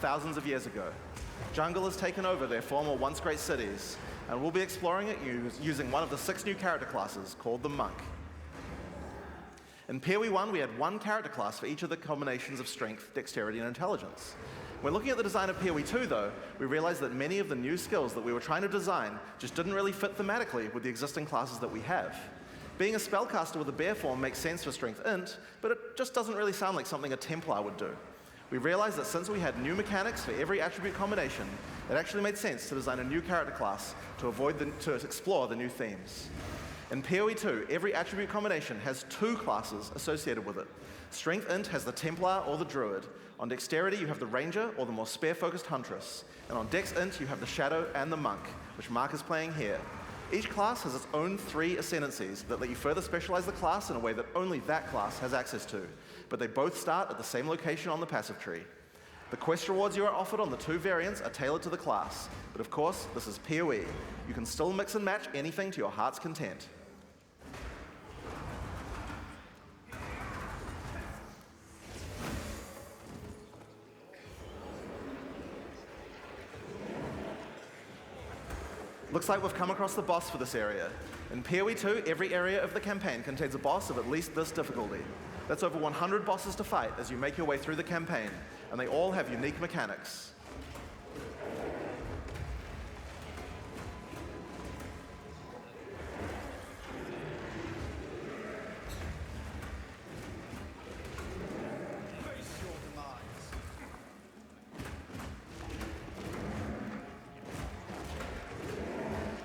Thousands of years ago, jungle has taken over their former once great cities, and we'll be exploring it using one of the 6 new character classes called the Monk. In PoE 1, we had one character class for each of the combinations of strength, dexterity, and intelligence. When looking at the design of PoE 2, though, we realized that many of the new skills that we were trying to design just didn't really fit thematically with the existing classes that we have. Being a spellcaster with a bear form makes sense for Strength Int, but it just doesn't really sound like something a Templar would do. We realized that since we had new mechanics for every attribute combination, it actually made sense to design a new character class to explore the new themes. In PoE 2, every attribute combination has 2 classes associated with it. Strength Int has the Templar or the Druid. On Dexterity, you have the Ranger or the more spear-focused Huntress. And on Dex Int, you have the Shadow and the Monk, which Mark is playing here. Each class has its own 3 ascendancies that let you further specialize the class in a way that only that class has access to, but they both start at the same location on the passive tree. The quest rewards you are offered on the 2 variants are tailored to the class, but of course, this is PoE. You can still mix and match anything to your heart's content. Looks like we've come across the boss for this area. In PoE 2, every area of the campaign contains a boss of at least this difficulty. That's over 100 bosses to fight as you make your way through the campaign, and they all have unique mechanics.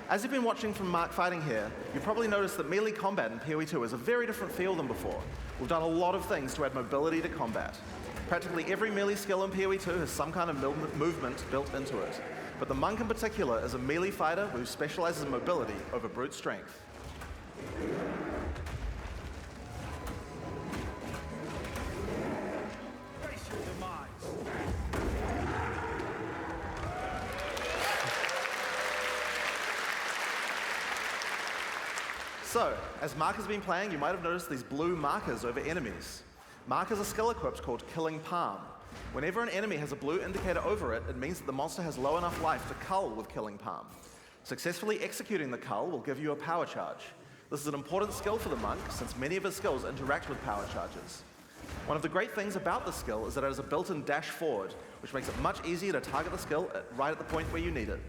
As you've been watching from Mark fighting here, you've probably noticed that melee combat in PoE 2 is a very different feel than before. We've done a lot of things to add mobility to combat. Practically every melee skill in PoE 2 has some kind of movement built into it. But the Monk in particular is a melee fighter who specializes in mobility over brute strength. So, as Mark has been playing, you might have noticed these blue markers over enemies. Mark has a skill equipped called Killing Palm. Whenever an enemy has a blue indicator over it, it means that the monster has low enough life to cull with Killing Palm. Successfully executing the cull will give you a power charge. This is an important skill for the Monk, since many of his skills interact with power charges. One of the great things about the skill is that it has a built-in dash forward, which makes it much easier to target the skill right at the point where you need it.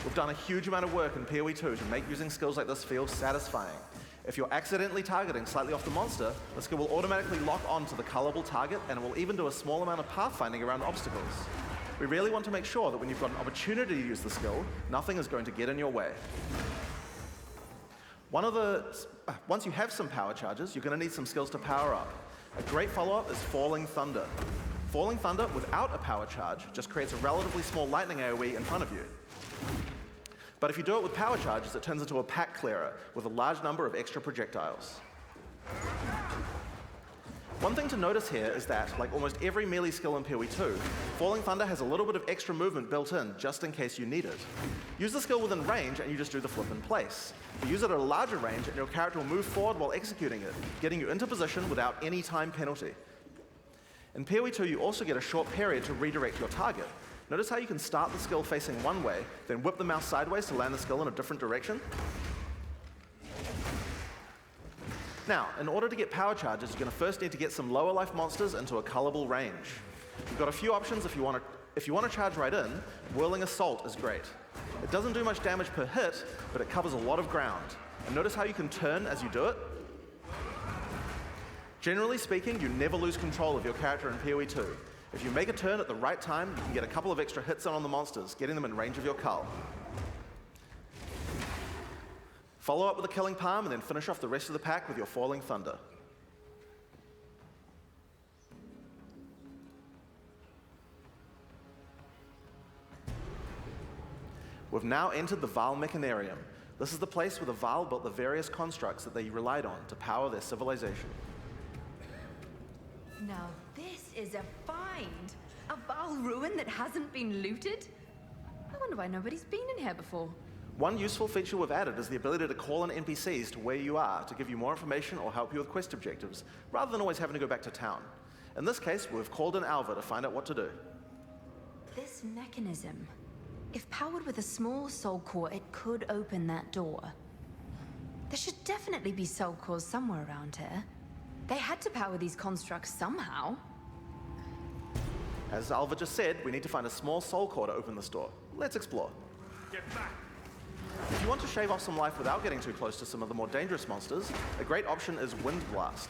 We've done a huge amount of work in PoE 2 to make using skills like this feel satisfying. If you're accidentally targeting slightly off the monster, the skill will automatically lock onto the cullable target, and it will even do a small amount of pathfinding around obstacles. We really want to make sure that when you've got an opportunity to use the skill, nothing is going to get in your way. Once you have some power charges, you're going to need some skills to power up. A great follow-up is Falling Thunder. Falling Thunder without a power charge just creates a relatively small lightning AoE in front of you. But if you do it with power charges, it turns into a pack clearer with a large number of extra projectiles. One thing to notice here is that, like almost every melee skill in PoE 2, Falling Thunder has a little bit of extra movement built in, just in case you need it. Use the skill within range and you just do the flip in place. But use it at a larger range and your character will move forward while executing it, getting you into position without any time penalty. In PoE 2, you also get a short period to redirect your target. Notice how you can start the skill facing one way, then whip the mouse sideways to land the skill in a different direction? Now, in order to get power charges, you're going to first need to get some lower life monsters into a cullable range. You've got a few options if you want to charge right in. Whirling Assault is great. It doesn't do much damage per hit, but it covers a lot of ground. And notice how you can turn as you do it? Generally speaking, you never lose control of your character in PoE 2. If you make a turn at the right time, you can get a couple of extra hits on the monsters, getting them in range of your cull. Follow up with a Killing Palm, and then finish off the rest of the pack with your Falling Thunder. We've now entered the Vaal Mechanarium. This is the place where the Vaal built the various constructs that they relied on to power their civilization. Now this is a find! A Vaal ruin that hasn't been looted? I wonder why nobody's been in here before. One useful feature we've added is the ability to call in NPCs to where you are to give you more information or help you with quest objectives, rather than always having to go back to town. In this case, we've called in Alva to find out what to do. This mechanism. If powered with a small soul core, it could open that door. There should definitely be soul cores somewhere around here. They had to power these constructs somehow. As Alva just said, we need to find a small soul core to open this door. Let's explore. Get back! If you want to shave off some life without getting too close to some of the more dangerous monsters, a great option is Wind Blast.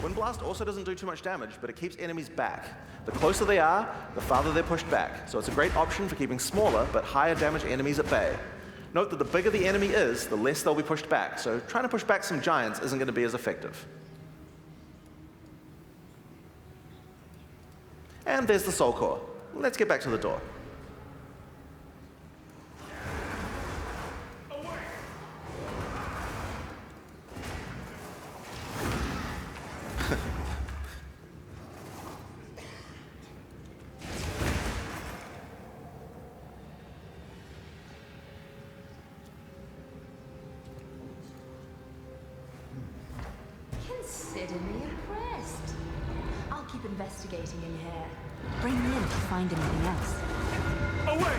Wind Blast also doesn't do too much damage, but it keeps enemies back. The closer they are, the farther they're pushed back, so it's a great option for keeping smaller but higher damage enemies at bay. Note that the bigger the enemy is, the less they'll be pushed back, so trying to push back some giants isn't going to be as effective. And there's the soul core. Let's get back to the door. Consider me impressed. I'll keep investigating in here. Bring me in if you find anything else. Away!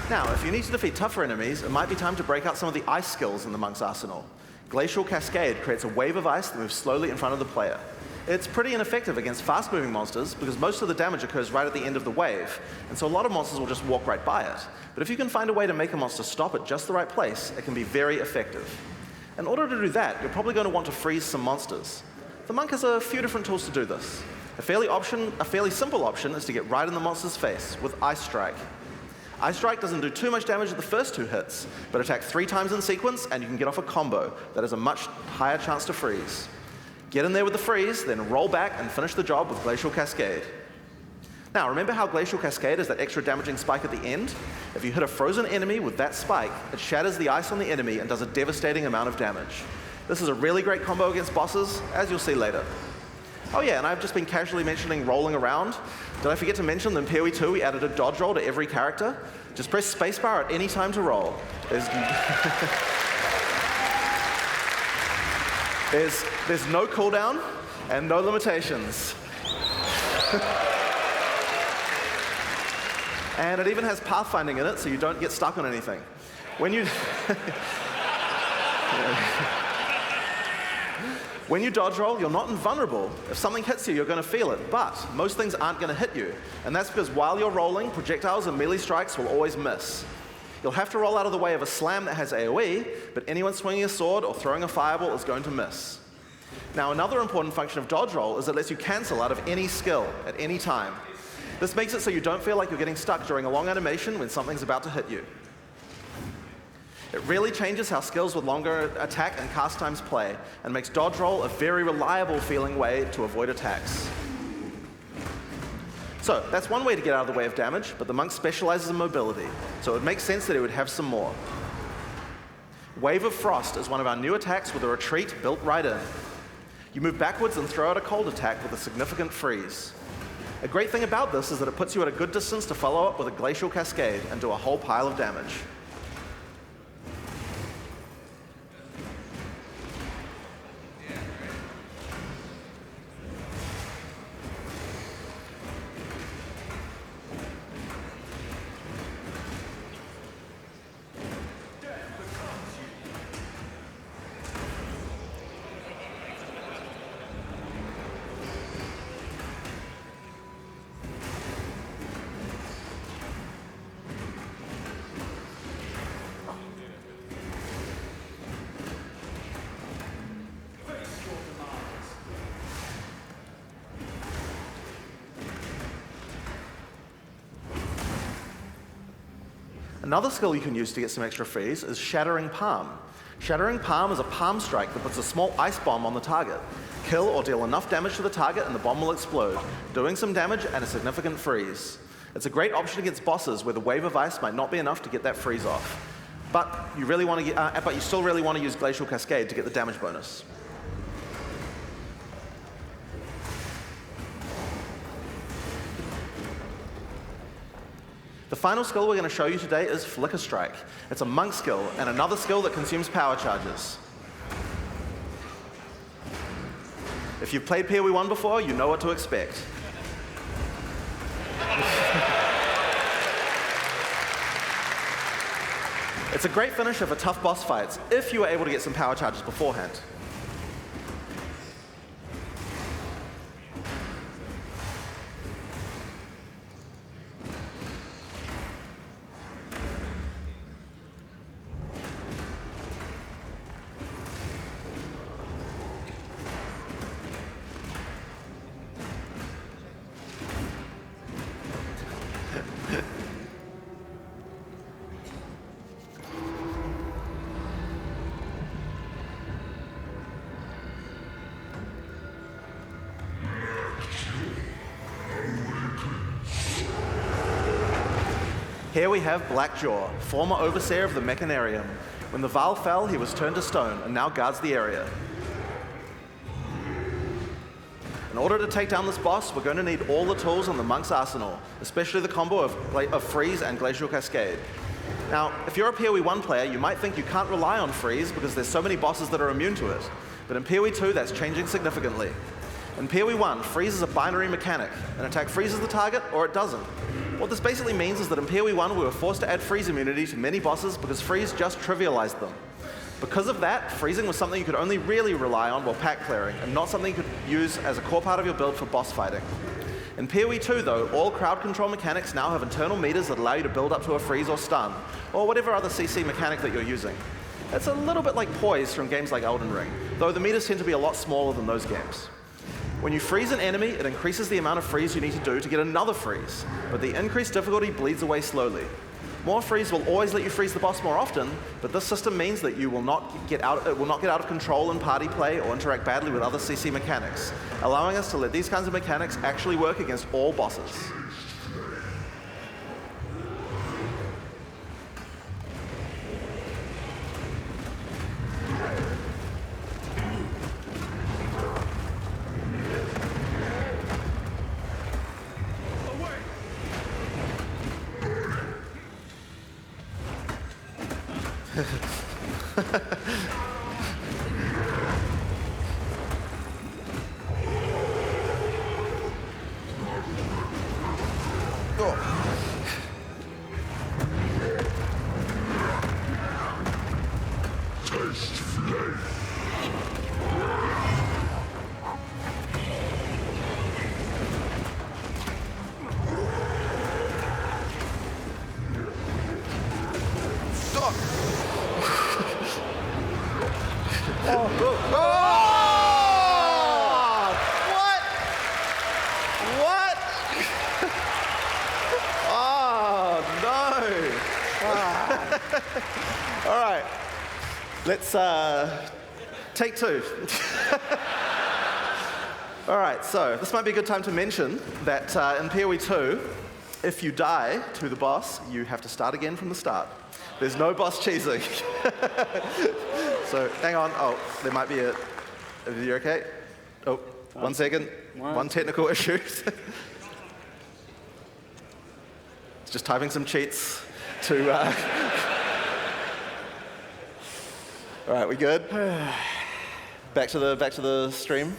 Now, if you need to defeat tougher enemies, it might be time to break out some of the ice skills in the monk's arsenal. Glacial Cascade creates a wave of ice that moves slowly in front of the player. It's pretty ineffective against fast-moving monsters because most of the damage occurs right at the end of the wave, and so a lot of monsters will just walk right by it. But if you can find a way to make a monster stop at just the right place, it can be very effective. In order to do that, you're probably going to want to freeze some monsters. The monk has a few different tools to do this. A fairly simple option is to get right in the monster's face with Ice Strike. Ice Strike doesn't do too much damage at the first 2 hits, but attack 3 times in sequence and you can get off a combo that has a much higher chance to freeze. Get in there with the freeze, then roll back and finish the job with Glacial Cascade. Now, remember how Glacial Cascade is that extra damaging spike at the end? If you hit a frozen enemy with that spike, it shatters the ice on the enemy and does a devastating amount of damage. This is a really great combo against bosses, as you'll see later. Oh yeah, and I've just been casually mentioning rolling around. Did I forget to mention that in PoE 2 we added a dodge roll to every character? Just press spacebar at any time to roll. There's no cooldown and no limitations. And it even has pathfinding in it, so you don't get stuck on anything. When you When you dodge roll, you're not invulnerable. If something hits you, you're going to feel it, but most things aren't going to hit you. And that's because while you're rolling, projectiles and melee strikes will always miss. You'll have to roll out of the way of a slam that has AoE, but anyone swinging a sword or throwing a fireball is going to miss. Now, another important function of dodge roll is it lets you cancel out of any skill at any time. This makes it so you don't feel like you're getting stuck during a long animation when something's about to hit you. It really changes how skills with longer attack and cast times play, and makes dodge roll a very reliable feeling way to avoid attacks. So that's one way to get out of the way of damage, but the monk specializes in mobility, so it makes sense that he would have some more. Wave of Frost is one of our new attacks with a retreat built right in. You move backwards and throw out a cold attack with a significant freeze. A great thing about this is that it puts you at a good distance to follow up with a Glacial Cascade and do a whole pile of damage. Another skill you can use to get some extra freeze is Shattering Palm. Shattering Palm is a palm strike that puts a small ice bomb on the target. Kill or deal enough damage to the target and the bomb will explode, doing some damage and a significant freeze. It's a great option against bosses where the wave of ice might not be enough to get that freeze off. But you still really want to use Glacial Cascade to get the damage bonus. The final skill we're going to show you today is Flicker Strike. It's a monk skill and another skill that consumes power charges. If you've played PoE 1 before, you know what to expect. It's a great finisher for tough boss fights if you were able to get some power charges beforehand. Here we have Blackjaw, former overseer of the Mechanarium. When the Vaal fell, he was turned to stone and now guards the area. In order to take down this boss, we're going to need all the tools on the monk's arsenal, especially the combo of Freeze and Glacial Cascade. Now, if you're a PoE 1 player, you might think you can't rely on Freeze because there's so many bosses that are immune to it. But in PoE 2, that's changing significantly. In PoE 1, Freeze is a binary mechanic. An attack freezes the target, or it doesn't. What this basically means is that in PoE 1, we were forced to add freeze immunity to many bosses because freeze just trivialized them. Because of that, freezing was something you could only really rely on while pack clearing, and not something you could use as a core part of your build for boss fighting. In PoE 2, though, all crowd control mechanics now have internal meters that allow you to build up to a freeze or stun, or whatever other CC mechanic that you're using. It's a little bit like poise from games like Elden Ring, though the meters tend to be a lot smaller than those games. When you freeze an enemy, it increases the amount of freeze you need to do to get another freeze, but the increased difficulty bleeds away slowly. More freeze will always let you freeze the boss more often, but this system means that it will not get out of control in party play or interact badly with other CC mechanics, allowing us to let these kinds of mechanics actually work against all bosses. Let's take two. All right, so this might be a good time to mention that in PoE 2, if you die to the boss, you have to start again from the start. There's no boss cheesing. So hang on. Oh, there might be a... Are you okay? Oh, 1 second. One technical issue. It's just typing some cheats to... All right, we good? Back to the stream.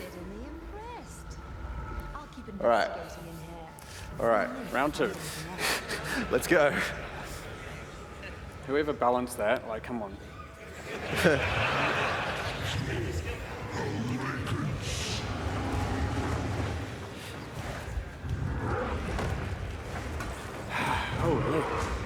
All right. All right. Round 2. Let's go. Whoever balanced that, like, come on. Oh, yeah.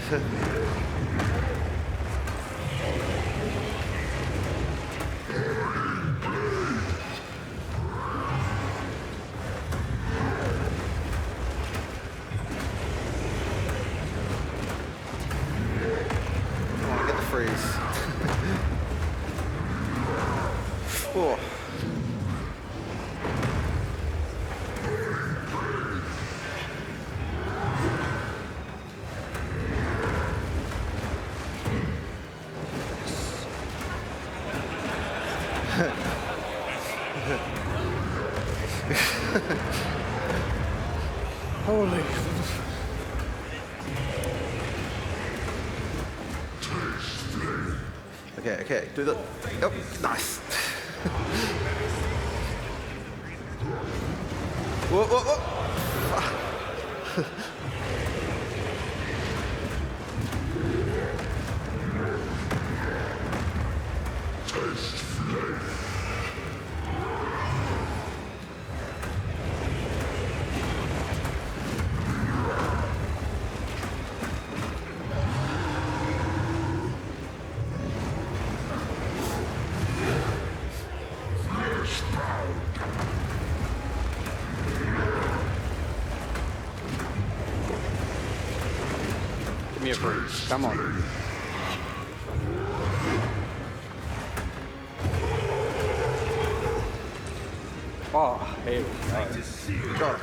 Come on, get the freeze. Oh. Holy. Okay, do the. Oh, nice. Whoa, whoa, whoa. Give me a freeze. Come on. Oh, hey. Got it.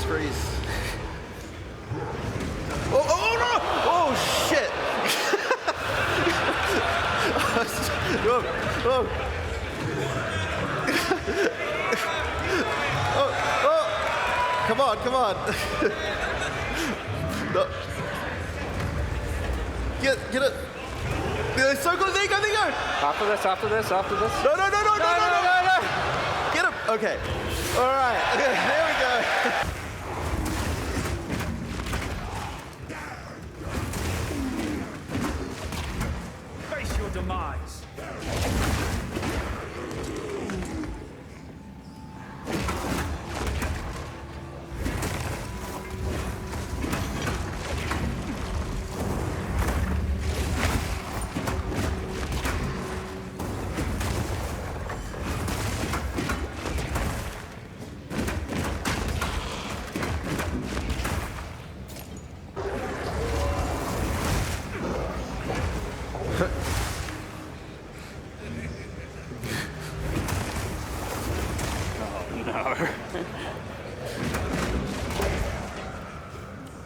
Freeze. Oh no! Oh shit! Whoa. Oh. Come on. No. Get it. They're so good. There you go. After this. No. Get him. Okay. All right. Okay, there we go. Face your demise.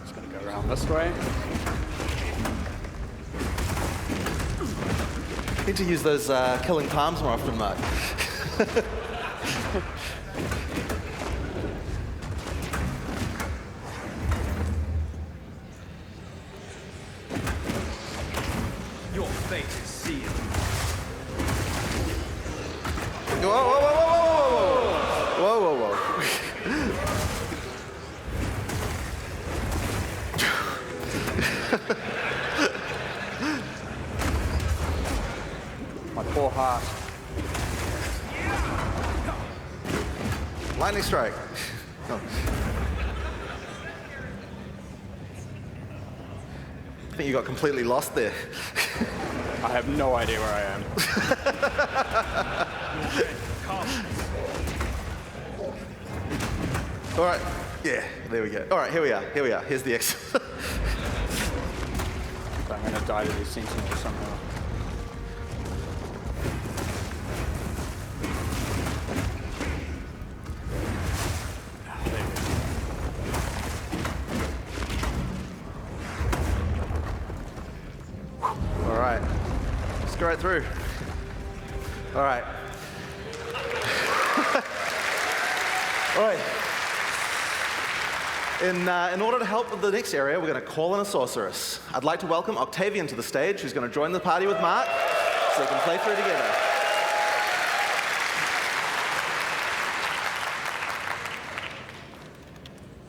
Just gonna go around this way. Need to use those killing palms more often, Mark. Your fate is sealed. Whoa. My poor heart. Lightning strike. Oh. I think you got completely lost there. I have no idea where I am. All right. Yeah, there we go. All right, here we are. Here's the exit. I'm gonna die to these sentinels somehow. All right. Let's go right through. All right. All right. In order to help with the next area, we're going to call in a sorceress. I'd like to welcome Octavian to the stage, who's going to join the party with Mark, so they can play through together.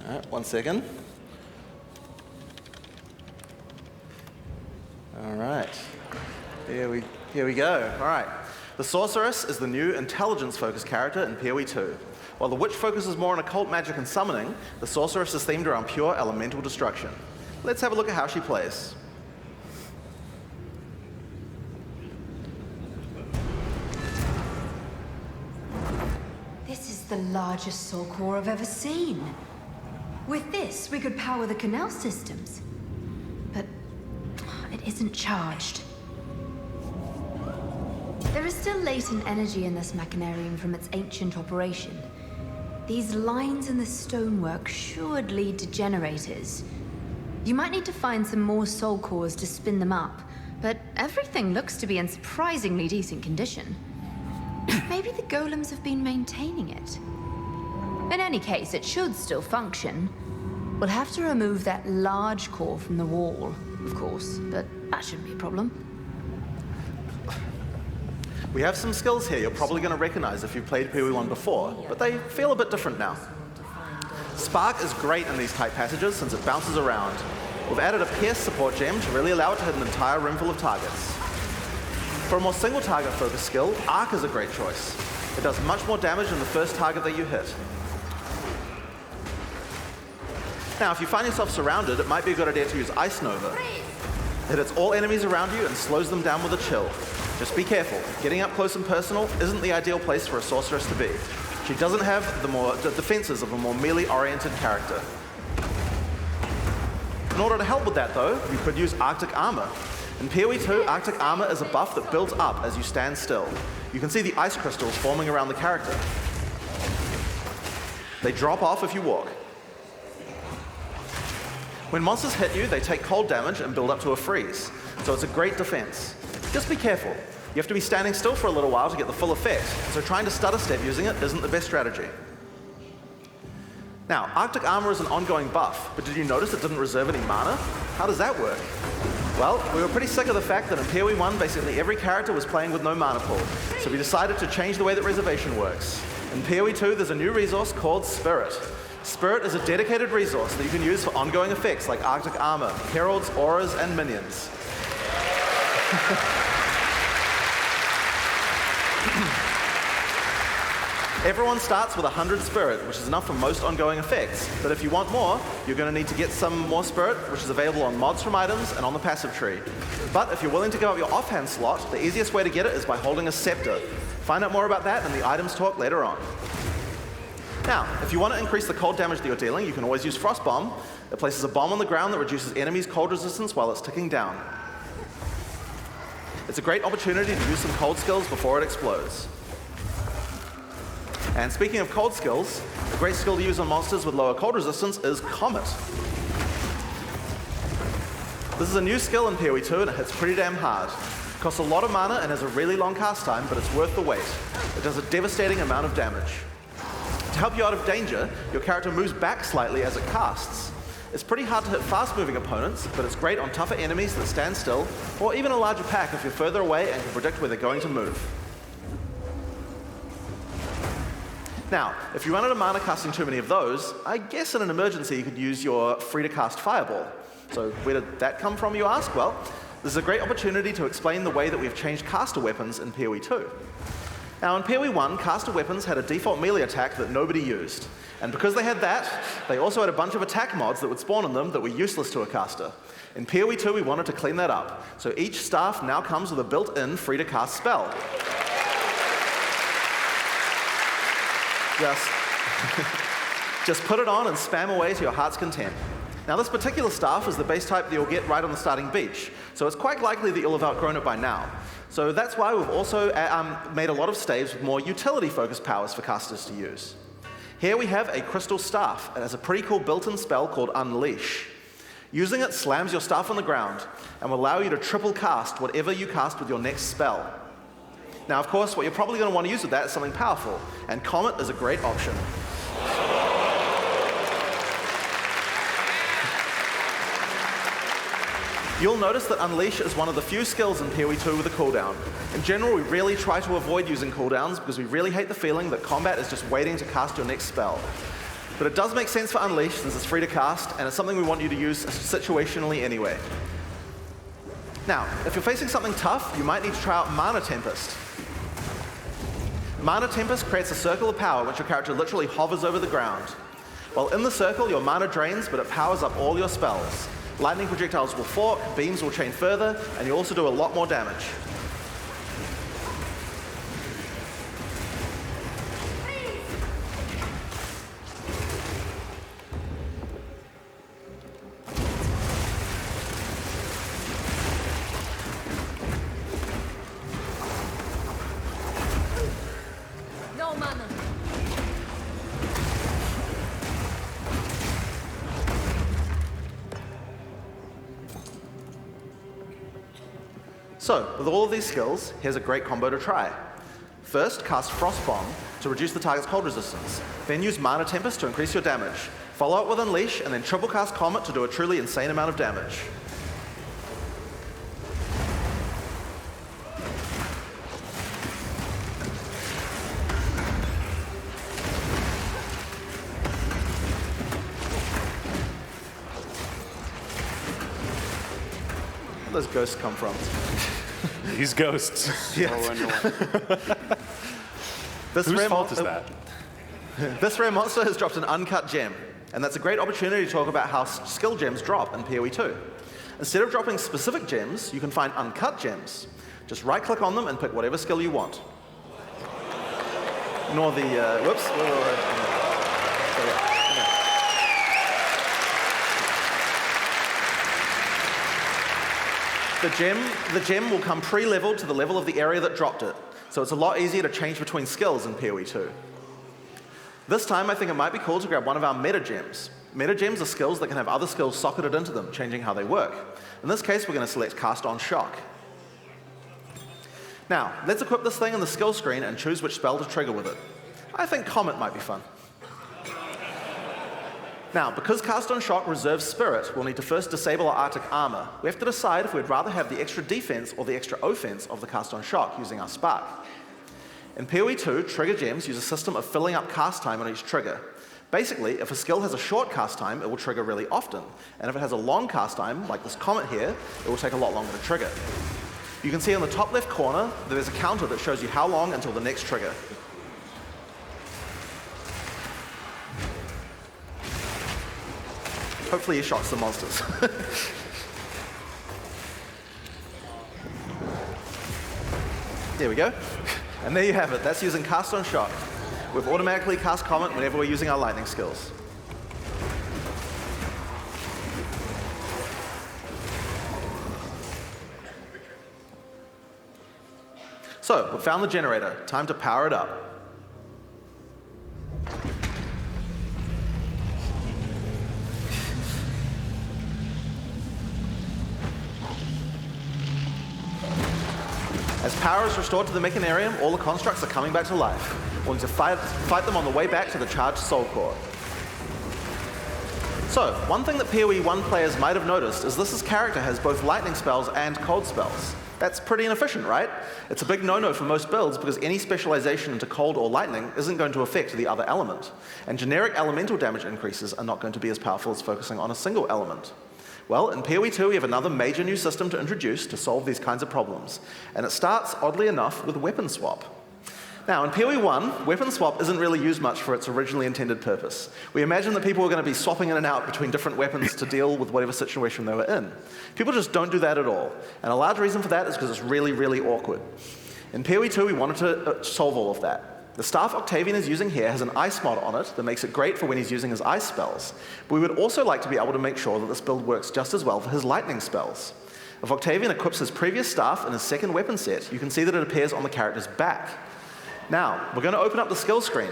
All right, 1 second. Here we go. All right. The Sorceress is the new intelligence-focused character in PoE 2. While the Witch focuses more on occult magic and summoning, the Sorceress is themed around pure elemental destruction. Let's have a look at how she plays. This is the largest soul core I've ever seen. With this, we could power the canal systems. But it isn't charged. There is still latent energy in this machinarium from its ancient operation. These lines in the stonework should lead to generators. You might need to find some more soul cores to spin them up, but everything looks to be in surprisingly decent condition. Maybe the golems have been maintaining it. In any case, it should still function. We'll have to remove that large core from the wall, of course, but that shouldn't be a problem. We have some skills here you're probably going to recognize if you've played PoE 1 before, but they feel a bit different now. Spark is great in these tight passages since it bounces around. We've added a Pierce support gem to really allow it to hit an entire room full of targets. For a more single target focused skill, Arc is a great choice. It does much more damage than the first target that you hit. Now, if you find yourself surrounded, it might be a good idea to use Ice Nova. It hits all enemies around you and slows them down with a chill. Just be careful. Getting up close and personal isn't the ideal place for a sorceress to be. She doesn't have the defenses of a more melee-oriented character. In order to help with that, though, you could use Arctic Armor. In PoE 2, Arctic Armor is a buff that builds up as you stand still. You can see the ice crystals forming around the character. They drop off if you walk. When monsters hit you, they take cold damage and build up to a freeze, so it's a great defense. Just be careful. You have to be standing still for a little while to get the full effect, so trying to stutter step using it isn't the best strategy. Now, Arctic Armor is an ongoing buff, but did you notice it didn't reserve any mana? How does that work? Well, we were pretty sick of the fact that in PoE 1, basically every character was playing with no mana pool, so we decided to change the way that reservation works. In PoE 2, there's a new resource called Spirit. Spirit is a dedicated resource that you can use for ongoing effects like Arctic Armor, Heralds, Auras, and Minions. Everyone starts with 100 Spirit, which is enough for most ongoing effects. But if you want more, you're going to need to get some more Spirit, which is available on mods from items and on the passive tree. But if you're willing to give up your offhand slot, the easiest way to get it is by holding a Scepter. Find out more about that in the items talk later on. Now, if you want to increase the cold damage that you're dealing, you can always use Frost Bomb. It places a bomb on the ground that reduces enemies' cold resistance while it's ticking down. It's a great opportunity to use some cold skills before it explodes. And speaking of cold skills, a great skill to use on monsters with lower cold resistance is Comet. This is a new skill in PoE 2 and it hits pretty damn hard. It costs a lot of mana and has a really long cast time, but it's worth the wait. It does a devastating amount of damage. To help you out of danger, your character moves back slightly as it casts. It's pretty hard to hit fast-moving opponents, but it's great on tougher enemies that stand still, or even a larger pack if you're further away and can predict where they're going to move. Now, if you run out of mana casting too many of those, I guess in an emergency you could use your free-to-cast Fireball. So where did that come from, you ask? Well, this is a great opportunity to explain the way that we've changed caster weapons in PoE 2. Now, in PoE 1, caster weapons had a default melee attack that nobody used. And because they had that, they also had a bunch of attack mods that would spawn in them that were useless to a caster. In PoE 2, we wanted to clean that up. So each staff now comes with a built-in free-to-cast spell. Just put it on and spam away to your heart's content. Now, this particular staff is the base type that you'll get right on the starting beach, so it's quite likely that you'll have outgrown it by now. So that's why we've also made a lot of staves with more utility-focused powers for casters to use. Here we have a crystal staff. It has a pretty cool built-in spell called Unleash. Using it slams your staff on the ground and will allow you to triple cast whatever you cast with your next spell. Now, of course, what you're probably going to want to use with that is something powerful, and Comet is a great option. You'll notice that Unleash is one of the few skills in PoE 2 with a cooldown. In general, we really try to avoid using cooldowns because we really hate the feeling that combat is just waiting to cast your next spell. But it does make sense for Unleash since it's free to cast, and it's something we want you to use situationally anyway. Now, if you're facing something tough, you might need to try out Mana Tempest. Mana Tempest creates a circle of power which your character literally hovers over the ground. While in the circle, your mana drains, but it powers up all your spells. Lightning projectiles will fork, beams will chain further, and you also do a lot more damage. No mana. So, with all of these skills, here's a great combo to try. First, cast Frost Bomb to reduce the target's cold resistance. Then use Mana Tempest to increase your damage. Follow up with Unleash, and then triple cast Comet to do a truly insane amount of damage. Where those ghosts come from? These ghosts. Yeah. Oh, annoying. This Whose rare fault is that? This rare monster has dropped an uncut gem, and that's a great opportunity to talk about how skill gems drop in PoE 2. Instead of dropping specific gems, you can find uncut gems. Just right-click on them and pick whatever skill you want. Ignore the, whoops. The gem will come pre-leveled to the level of the area that dropped it, so it's a lot easier to change between skills in PoE 2. This time, I think it might be cool to grab one of our meta gems. Meta gems are skills that can have other skills socketed into them, changing how they work. In this case, we're going to select Cast on Shock. Now, let's equip this thing in the skill screen and choose which spell to trigger with it. I think Comet might be fun. Now, because Cast on Shock reserves Spirit, we'll need to first disable our Arctic Armor. We have to decide if we'd rather have the extra defense or the extra offense of the Cast on Shock using our Spark. In PoE 2, trigger gems use a system of filling up cast time on each trigger. Basically, if a skill has a short cast time, it will trigger really often. And if it has a long cast time, like this Comet here, it will take a lot longer to trigger. You can see on the top left corner that there's a counter that shows you how long until the next trigger. Hopefully he shocks the monsters. There we go. And there you have it. That's using Cast on Shock. We've automatically cast Comet whenever we're using our lightning skills. So, we've found the generator. Time to power it up. As power is restored to the Mechanarium, all the constructs are coming back to life. We'll need to fight them on the way back to the charged Soul Core. So, one thing that PoE 1 players might have noticed is this character has both lightning spells and cold spells. That's pretty inefficient, right? It's a big no-no for most builds because any specialization into cold or lightning isn't going to affect the other element. And generic elemental damage increases are not going to be as powerful as focusing on a single element. Well, in PoE 2, we have another major new system to introduce to solve these kinds of problems. And it starts, oddly enough, with weapon swap. Now, in PoE 1, weapon swap isn't really used much for its originally intended purpose. We imagine that people were going to be swapping in and out between different weapons to deal with whatever situation they were in. People just don't do that at all. And a large reason for that is because it's really, really awkward. In PoE 2, we wanted to solve all of that. The staff Octavian is using here has an ice mod on it that makes it great for when he's using his ice spells. But we would also like to be able to make sure that this build works just as well for his lightning spells. If Octavian equips his previous staff in his second weapon set, you can see that it appears on the character's back. Now, we're going to open up the skill screen.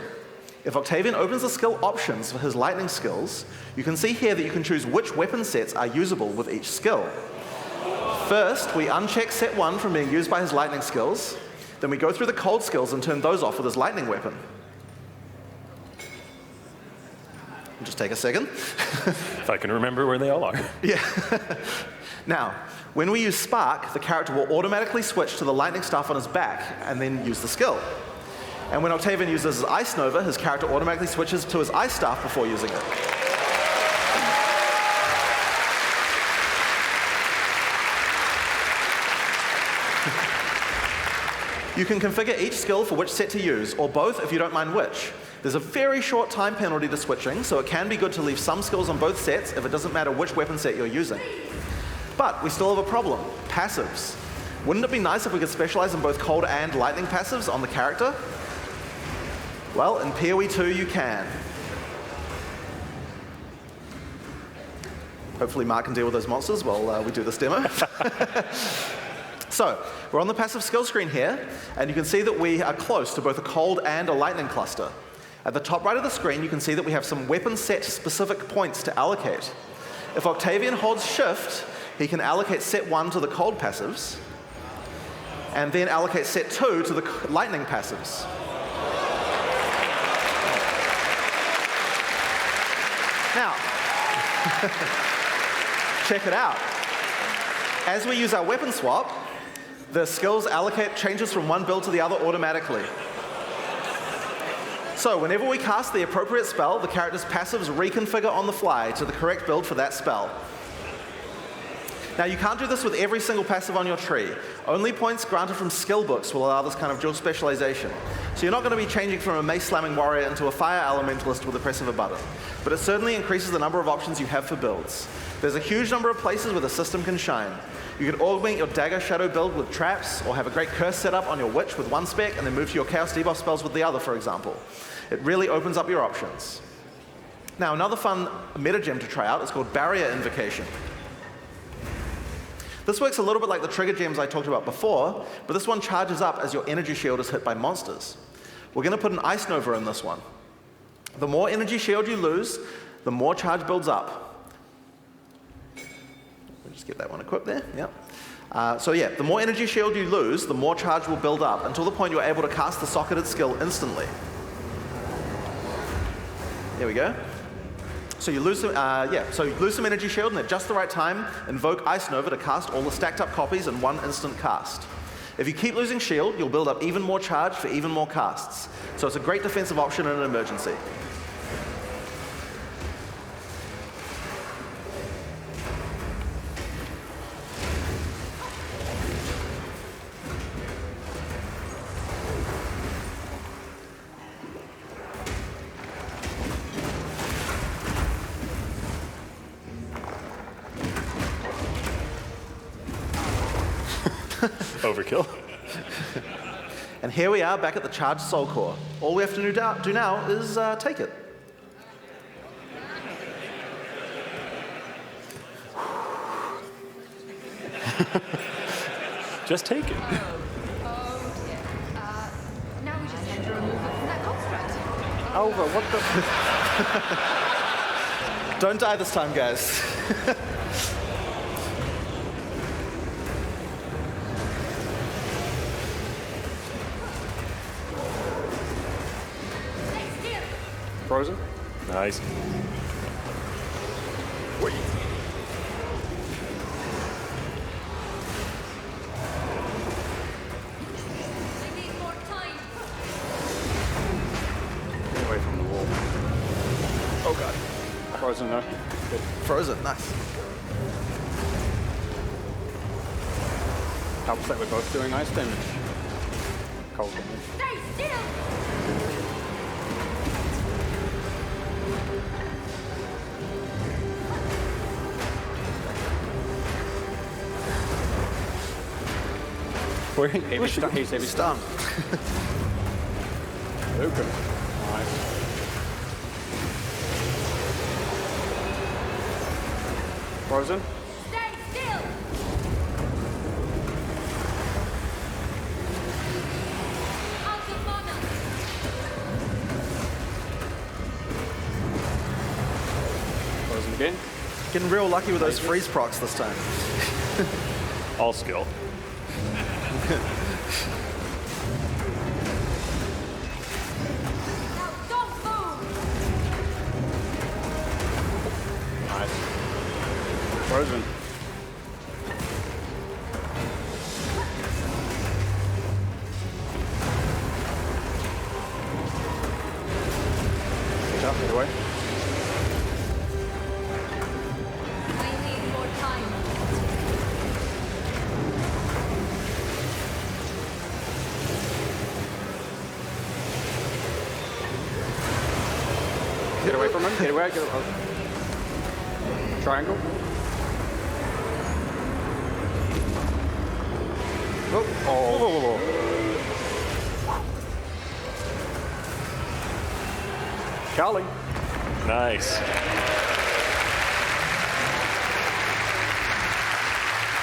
If Octavian opens the skill options for his lightning skills, you can see here that you can choose which weapon sets are usable with each skill. First, we uncheck set 1 from being used by his lightning skills. Then we go through the cold skills and turn those off with his lightning weapon. Just take a second. If I can remember where they all are. Yeah. Now, when we use Spark, the character will automatically switch to the lightning staff on his back and then use the skill. And when Octavian uses his Ice Nova, his character automatically switches to his Ice Staff before using it. You can configure each skill for which set to use, or both if you don't mind which. There's a very short time penalty to switching, so it can be good to leave some skills on both sets if it doesn't matter which weapon set you're using. But we still have a problem: passives. Wouldn't it be nice if we could specialize in both cold and lightning passives on the character? Well, in PoE 2 you can. Hopefully Mark can deal with those monsters while we do this demo. So, we're on the passive skill screen here, and you can see that we are close to both a cold and a lightning cluster. At the top right of the screen, you can see that we have some weapon set specific points to allocate. If Octavian holds shift, he can allocate set 1 to the cold passives, and then allocate set 2 to the lightning passives. Now, check it out. As we use our weapon swap, the skills allocate changes from one build to the other automatically. So whenever we cast the appropriate spell, the character's passives reconfigure on the fly to the correct build for that spell. Now you can't do this with every single passive on your tree. Only points granted from skill books will allow this kind of dual specialization. So you're not going to be changing from a mace slamming warrior into a fire elementalist with the press of a button. But it certainly increases the number of options you have for builds. There's a huge number of places where the system can shine. You can augment your dagger shadow build with traps, or have a great curse set up on your witch with one spec and then move to your chaos debuff spells with the other, for example. It really opens up your options. Now another fun metagem to try out is called Barrier Invocation. This works a little bit like the trigger gems I talked about before, but this one charges up as your energy shield is hit by monsters. We're going to put an Ice Nova in this one. The more energy shield you lose, the more charge builds up. We'll just get that one equipped there, yep. So yeah, the more energy shield you lose, the more charge will build up until the point you're able to cast the socketed skill instantly. There we go. So you lose some energy shield, and at just the right time, invoke Ice Nova to cast all the stacked up copies in one instant cast. If you keep losing shield, you'll build up even more charge for even more casts. So it's a great defensive option in an emergency. Overkill. And here we are back at the charged soul core. All we have to do now is take it. Just take it. Oh dear. Now we just have to remove it from that construct. Over, what the? Don't die this time, guys. Frozen? Nice. Wait. Away from the wall. Oh god. Frozen, no? Good. Frozen, nice. Helps that we're both doing ice damage. Cold damage. Stay still! He's heavy Stun. Luca. Nice. Frozen? Stay still! Out of mana! Frozen again? Getting real lucky with those freeze procs this time. All skill. Now don't move! Nice. Frozen. Get up, get away. I need more time. Simon, get away. Get away. Triangle. Oh. Oh. Charlie. Nice.